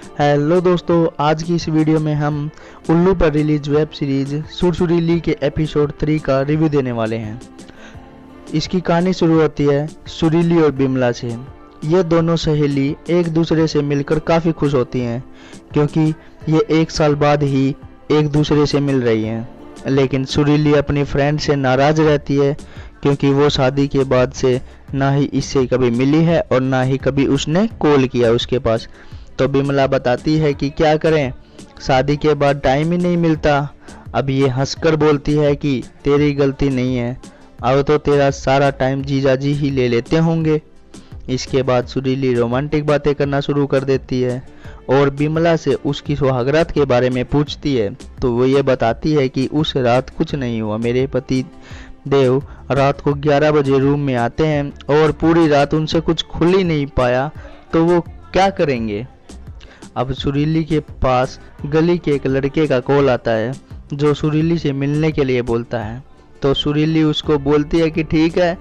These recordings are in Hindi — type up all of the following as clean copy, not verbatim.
हेलो दोस्तों, आज की इस वीडियो में हम उल्लू पर रिलीज वेब सीरीज सुरसुरीली के एपिसोड 3 का रिव्यू देने वाले हैं। इसकी कहानी शुरू होती है सुरीली और बिमला से। ये दोनों सहेली एक दूसरे से मिलकर काफ़ी खुश होती हैं क्योंकि ये 1 साल बाद ही एक दूसरे से मिल रही हैं। लेकिन सुरीली अपनी फ्रेंड से नाराज़ रहती है क्योंकि वो शादी के बाद से ना ही इससे कभी मिली है और ना ही कभी उसने कॉल किया उसके पास। तो बिमला बताती है कि क्या करें, शादी के बाद टाइम ही नहीं मिलता। अब ये हंसकर बोलती है कि तेरी गलती नहीं है, अब तो तेरा सारा टाइम जीजाजी ही ले लेते होंगे। इसके बाद सुरीली रोमांटिक बातें करना शुरू कर देती है और बिमला से उसकी सुहागरात के बारे में पूछती है। तो वो ये बताती है कि उस रात कुछ नहीं हुआ, मेरे पति देव रात को 11 बजे रूम में आते हैं और पूरी रात उनसे कुछ खुल ही नहीं पाया, तो वो क्या करेंगे। अब सुरीली के पास गली के एक लड़के का कॉल आता है जो सुरीली से मिलने के लिए बोलता है। तो सुरीली उसको बोलती है कि ठीक है,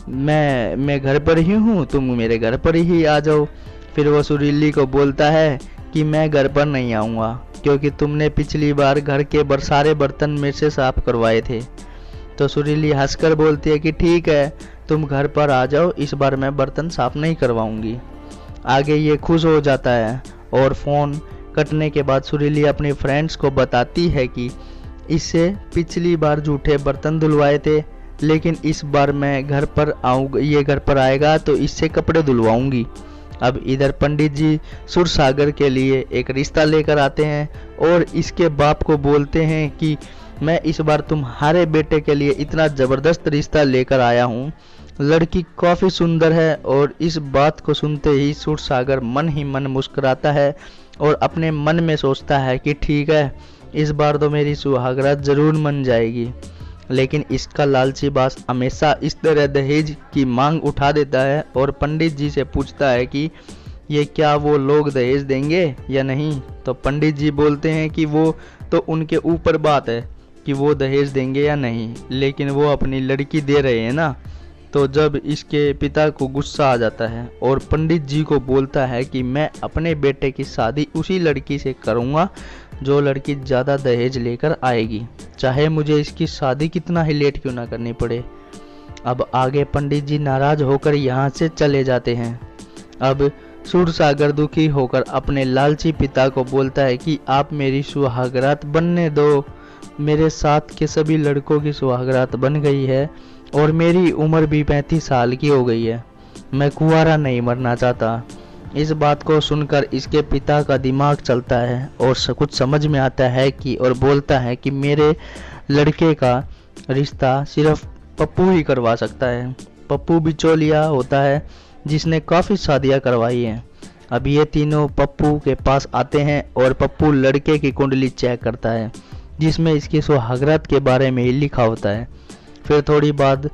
मैं घर पर ही हूँ, तुम मेरे घर पर ही आ जाओ। फिर वो सुरीली को बोलता है कि मैं घर पर नहीं आऊँगा क्योंकि तुमने पिछली बार घर के सारे बर्तन मेरे से साफ करवाए थे। तो सुरीली हंसकर बोलती है कि ठीक है, तुम घर पर आ जाओ, इस बार मैं बर्तन साफ नहीं करवाऊंगी। आगे ये खुश हो जाता है और फ़ोन कटने के बाद सुरीली अपनी फ्रेंड्स को बताती है कि इससे पिछली बार जूठे बर्तन धुलवाए थे, लेकिन इस बार मैं घर पर आऊँगा, ये घर पर आएगा तो इससे कपड़े धुलवाऊंगी। अब इधर पंडित जी सुरसागर के लिए एक रिश्ता लेकर आते हैं और इसके बाप को बोलते हैं कि मैं इस बार तुम्हारे बेटे के लिए इतना ज़बरदस्त रिश्ता लेकर आया हूँ। लड़की काफ़ी सुंदर है और इस बात को सुनते ही सुरसागर मन ही मन मुस्कुराता है और अपने मन में सोचता है कि ठीक है, इस बार तो मेरी सुहागरात ज़रूर मन जाएगी। लेकिन इसका लालची बास हमेशा इस तरह दहेज की मांग उठा देता है और पंडित जी से पूछता है कि ये क्या वो लोग दहेज देंगे या नहीं। तो पंडित जी बोलते हैं कि वो तो उनके ऊपर बात है कि वो दहेज देंगे या नहीं, लेकिन वो अपनी लड़की दे रहे हैं ना। तो जब इसके पिता को गुस्सा आ जाता है और पंडित जी को बोलता है कि मैं अपने बेटे की शादी उसी लड़की से करूँगा जो लड़की ज़्यादा दहेज लेकर आएगी, चाहे मुझे इसकी शादी कितना ही लेट क्यों ना करनी पड़े। अब आगे पंडित जी नाराज़ होकर यहाँ से चले जाते हैं। अब सुरसागर दुखी होकर अपने लालची पिता को बोलता है कि आप मेरी सुहागरात बनने दो। मेरे साथ के सभी लड़कों की सुहागरात बन गई है और मेरी उम्र भी 35 साल की हो गई है, मैं कुंवारा नहीं मरना चाहता। इस बात को सुनकर इसके पिता का दिमाग चलता है और कुछ समझ में आता है कि और बोलता है कि मेरे लड़के का रिश्ता सिर्फ पप्पू ही करवा सकता है। पप्पू बिचौलिया होता है जिसने काफ़ी शादियाँ करवाई हैं। अब ये तीनों पप्पू के पास आते हैं और पप्पू लड़के की कुंडली चेक करता है जिसमें इसकी सुहागरात के बारे में ही लिखा होता है। फिर थोड़ी बाद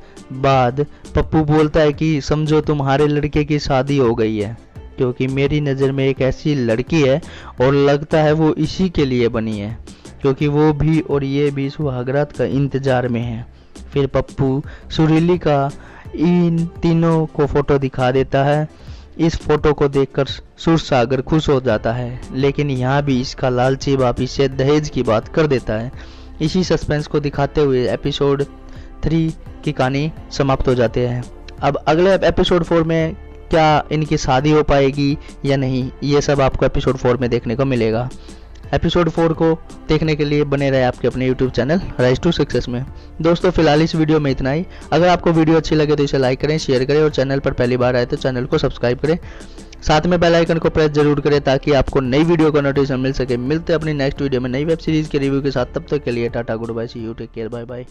पप्पू बोलता है कि समझो तुम्हारे लड़के की शादी हो गई है क्योंकि मेरी नज़र में एक ऐसी लड़की है और लगता है वो इसी के लिए बनी है क्योंकि वो भी और ये भी सुहागरात का इंतज़ार में है। फिर पप्पू सुरीली का इन तीनों को फ़ोटो दिखा देता है। इस फोटो को देखकर सुरसागर खुश हो जाता है, लेकिन यहाँ भी इसका लालची बाप इससे दहेज की बात कर देता है। इसी सस्पेंस को दिखाते हुए एपिसोड 3 की कहानी समाप्त हो जाते हैं। अब अगले एपिसोड 4 में क्या इनकी शादी हो पाएगी या नहीं, ये सब आपको एपिसोड 4 में देखने को मिलेगा। एपिसोड 4 को देखने के लिए बने रहे आपके अपने YouTube channel Rise to Success में। दोस्तों फिलहाल इस वीडियो में इतना ही। अगर आपको वीडियो अच्छी लगे तो इसे लाइक करें, शेयर करें और चैनल पर पहली बार आए तो चैनल को सब्सक्राइब करें। साथ में बेल आइकन को प्रेस जरूर करें ताकि आपको नई वीडियो का नोटिफिकेशन मिल सके। मिलते हैं अपनी नेक्स्ट वीडियो में नई वेब सीरीज के रिव्यू के साथ, तब तक के लिए टाटा, good bye, see you, take care, bye bye.